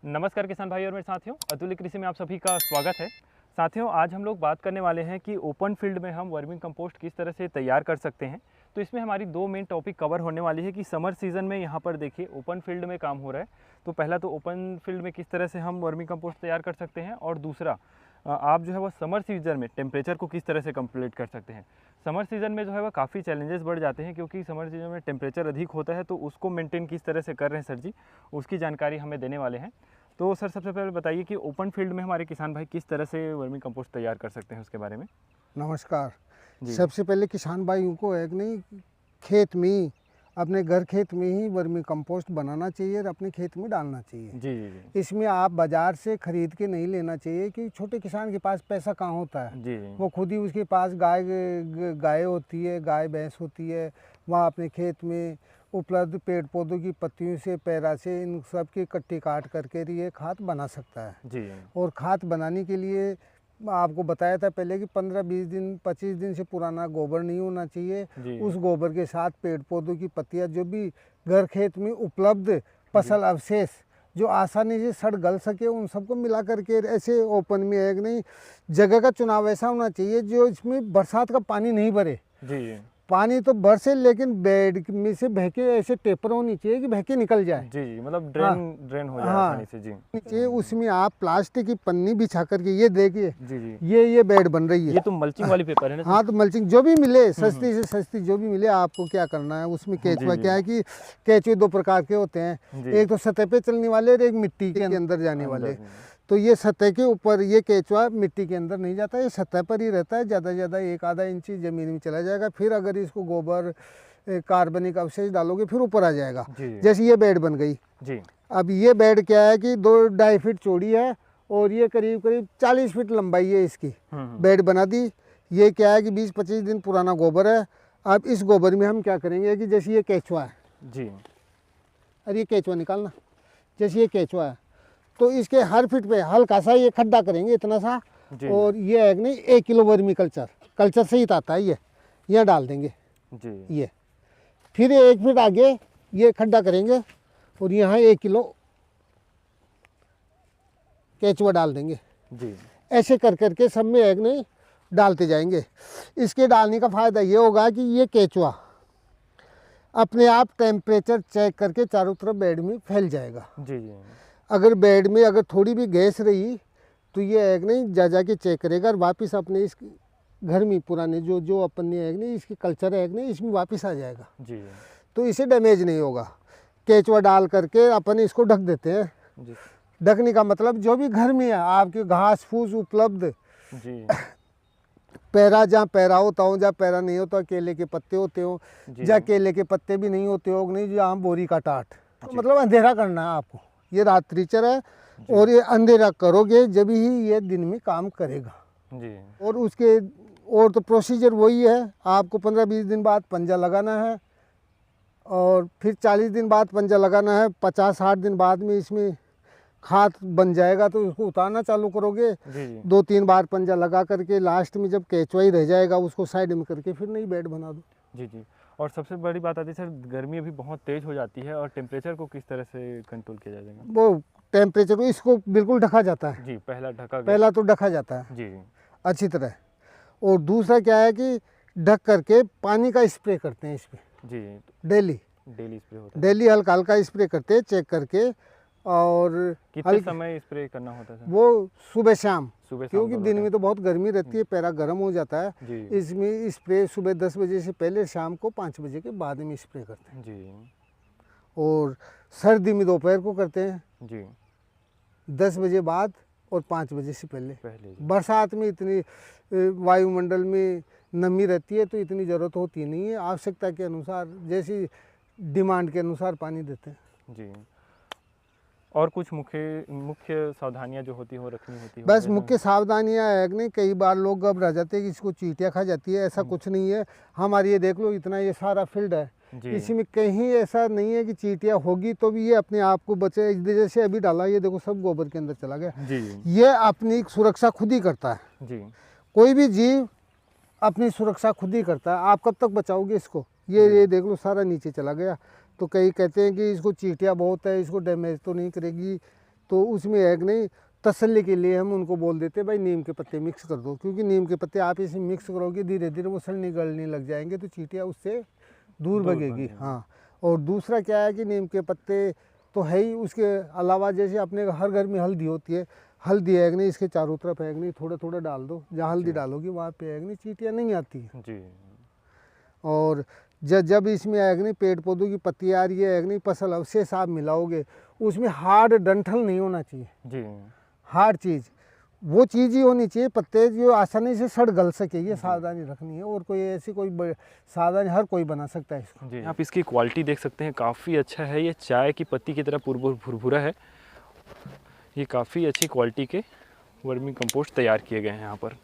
नमस्कार किसान भाई और मेरे साथियों, अतुल्य कृषि में आप सभी का स्वागत है। साथियों, आज हम लोग बात करने वाले हैं कि ओपन फील्ड में हम वर्मिंग कंपोस्ट किस तरह से तैयार कर सकते हैं। तो इसमें हमारी दो मेन टॉपिक कवर होने वाली है कि समर सीज़न में यहाँ पर देखिए ओपन फील्ड में काम हो रहा है, तो पहला तो ओपन फील्ड में किस तरह से हम वर्मिंग कंपोस्ट तैयार कर सकते हैं, और दूसरा आप जो है वो समर सीज़न में टेम्परेचर को किस तरह से कंप्लीट कर सकते हैं। समर सीज़न में जो है वह काफ़ी चैलेंजेस बढ़ जाते हैं, क्योंकि समर सीज़न में टेम्परेचर अधिक होता है, तो उसको मेंटेन किस तरह से कर रहे हैं सर जी, उसकी जानकारी हमें देने वाले हैं। तो सर, सबसे पहले बताइए कि ओपन फील्ड में हमारे किसान भाई किस तरह से वर्मी कंपोस्ट तैयार कर सकते हैं, उसके बारे में। नमस्कार। जी। सबसे पहले किसान भाइयों को एक नहीं, खेत में ही, अपने घर खेत में ही वर्मी कंपोस्ट बनाना चाहिए और अपने खेत में डालना चाहिए। जी जी जी। इसमें आप बाज़ार से ख़रीद के नहीं लेना चाहिए कि छोटे किसान के पास पैसा कहाँ होता है। जी जी। वो खुद ही, उसके पास गाय होती है, गाय भैंस होती है, वहाँ अपने खेत में उपलब्ध पेड़ पौधों की पत्तियों से, पैरा से, इन सब की कट्टी काट करके ये खाद बना सकता है। जी। और खाद बनाने के लिए आपको बताया था पहले कि 15-20 दिन 25 दिन से पुराना गोबर नहीं होना चाहिए। उस गोबर के साथ पेड़ पौधों की पत्तियां, जो भी घर खेत में उपलब्ध फसल अवशेष जो आसानी से सड़ गल सके, उन सबको मिला करके ऐसे ओपन में एक नहीं, जगह का चुनाव ऐसा होना चाहिए जो इसमें बरसात का पानी नहीं भरे। जी। पानी तो बरसे, लेकिन बेड में से बह के ऐसे टेपर होनी चाहिए कि बह के निकल जाए। जी जी, मतलब ड्रेन हो जाए आसानी से। जी। नीचे उसमें आप प्लास्टिक की पन्नी बिछा करके, ये देखिए, जी जी, ये बेड बन रही है। ये तो मल्चिंग वाली पेपर है ना। हाँ, तो मल्चिंग जो भी मिले, सस्ती से सस्ती जो भी मिले, आपको क्या करना है उसमें। केचुआ क्या है कि केचुए दो प्रकार के होते हैं, एक तो सतह पे चलने वाले और एक मिट्टी के अंदर जाने वाले। तो ये सतह के ऊपर, ये केचुआ मिट्टी के अंदर नहीं जाता, ये सतह पर ही रहता है। ज़्यादा से ज़्यादा 1-आधा इंच ज़मीन में चला जाएगा। फिर अगर इसको गोबर, कार्बनिक अवशेष डालोगे, फिर ऊपर आ जाएगा। जैसे ये बेड बन गई जी। अब ये बेड क्या है कि 2-2.5 फीट चौड़ी है और ये करीब करीब 40 फीट लंबाई है इसकी। बेड बना दी। ये क्या है कि 20-25 दिन पुराना गोबर है। अब इस गोबर में हम क्या करेंगे कि जैसे ये केचुआ है जी, अरे ये केचुआ निकालना, जैसे ये केचुआ है, तो इसके हर फीट पे हल्का सा ये खड्डा करेंगे, इतना सा। और ये एक नहीं, 1 किलो वर्मी कल्चर सहित आता है, ये डाल देंगे जी। ये फिर 1 फीट आगे ये खड्डा करेंगे और यहाँ 1 किलो केचुआ डाल देंगे जी। ऐसे कर करके सब में एक नहीं डालते जाएंगे। इसके डालने का फ़ायदा ये होगा कि ये केचुआ अपने आप टेम्परेचर चेक करके चारों तरफ बेड में फैल जाएगा जी। अगर बेड में अगर थोड़ी भी गैस रही तो ये एक नहीं जा के चेक करेगा और वापस अपने इस घर में पुराने जो अपन ने एक नहीं, इसकी कल्चर है एक नहीं, इसमें वापस आ जाएगा जी। तो इसे डैमेज नहीं होगा। केचुआ डाल करके अपन इसको ढक देते हैं जी। ढकने का मतलब जो भी घर में है आपके घास फूस उपलब्ध जी, पैरा जहाँ पैरा होता हो, जहाँ पैरा नहीं होता, केले के पत्ते होते हो, जहाँ केले के पत्ते भी नहीं होते हो, नहीं जहाँ बोरी का टाट, तो मतलब अंधेरा करना है आपको। ये रात्रिचर है और ये अंधेरा करोगे जब ही ये दिन में काम करेगा जी। और उसके और तो प्रोसीजर वही है, आपको 15-20 दिन बाद पंजा लगाना है और फिर 40 दिन बाद पंजा लगाना है। 50-60 दिन बाद में इसमें खाद बन जाएगा तो उसको उतारना चालू करोगे जी। 2-3 बार पंजा लगा करके लास्ट में जब केचुआ ही रह जाएगा उसको साइड में करके फिर नई बेड बना दो जी जी। और सबसे बड़ी बात आती है सर, गर्मी अभी बहुत तेज हो जाती है और टेम्परेचर को किस तरह से कंट्रोल किया जाएगा। वो टेम्परेचर को इसको बिल्कुल ढका जाता है जी। पहला तो ढका जाता है जी अच्छी तरह। और दूसरा क्या है कि ढक करके पानी का स्प्रे करते हैं इस पर जी। डेली स्प्रे होता है, डेली हल्का हल्का स्प्रे करते हैं चेक करके। और कितने समय स्प्रे करना होता है? वो सुबह शाम, क्योंकि दिन में तो बहुत गर्मी रहती है, पैरा गर्म हो जाता है। इसमें स्प्रे सुबह 10 बजे से पहले, शाम को 5 बजे के बाद में स्प्रे करते हैं जी। और सर्दी में दोपहर को करते हैं जी, 10 बजे बाद और 5 बजे से पहले। बरसात में इतनी वायुमंडल में नमी रहती है तो इतनी ज़रूरत होती नहीं है। आवश्यकता के अनुसार, जैसी डिमांड के अनुसार पानी देते हैं जी। और कुछ मुख्य सावधानियां जो होती हो रखनी होती है? बस मुख्य सावधानियां है कि नहीं, कई बार लोग घबरा जाते हैं कि इसको चींटियां खा जाती है, ऐसा कुछ नहीं है। हमारे ये देख लो, इतना ये सारा फील्ड है, इसमें कहीं ऐसा नहीं है कि चींटियां होगी तो भी ये अपने आप को बचे। जैसे अभी डाला, ये देखो सब गोबर के अंदर चला गया जी। ये अपनी सुरक्षा खुद ही करता है जी। कोई भी जीव अपनी सुरक्षा खुद ही करता है। आप कब तक बचाओगे इसको? ये देख लो सारा नीचे चला गया। तो कई कहते हैं कि इसको चींटियाँ बहुत है, इसको डैमेज तो नहीं करेगी। तो उसमें एग नहीं, तसल्ली के लिए हम उनको बोल देते भाई नीम के पत्ते मिक्स कर दो, क्योंकि नीम के पत्ते आप इसे मिक्स करोगे धीरे धीरे वो सड़ने गलने लग जाएंगे, तो चींटियाँ उससे दूर भगेगी। हाँ, और दूसरा क्या है कि नीम के पत्ते तो है ही, उसके अलावा जैसे अपने हर घर में हल्दी होती है, हल्दी एग नहीं इसके चारों तरफ एग नहीं थोड़ा थोड़ा डाल दो, जहाँ हल्दी डालोगी वहाँ पे एग नहीं चींटियाँ नहीं आती जी। और जब इसमें एग नहीं पेड़ पौधों की पत्तियाँ आ रही है एग नहीं फसल अवशेष आप मिलाओगे, उसमें हार्ड डंठल नहीं होना चाहिए जी। हार्ड चीज़, वो चीज़ ही होनी चाहिए पत्ते जो आसानी से सड़ गल सके, ये सावधानी रखनी है। और कोई ऐसी कोई सावधानी हर कोई बना सकता है इसको। जी, आप इसकी क्वालिटी देख सकते हैं, काफ़ी अच्छा है, ये चाय की पत्ती की तरह भुरभुरा है। ये काफ़ी अच्छी क्वालिटी के वर्मी कंपोस्ट तैयार किए गए हैं यहाँ पर।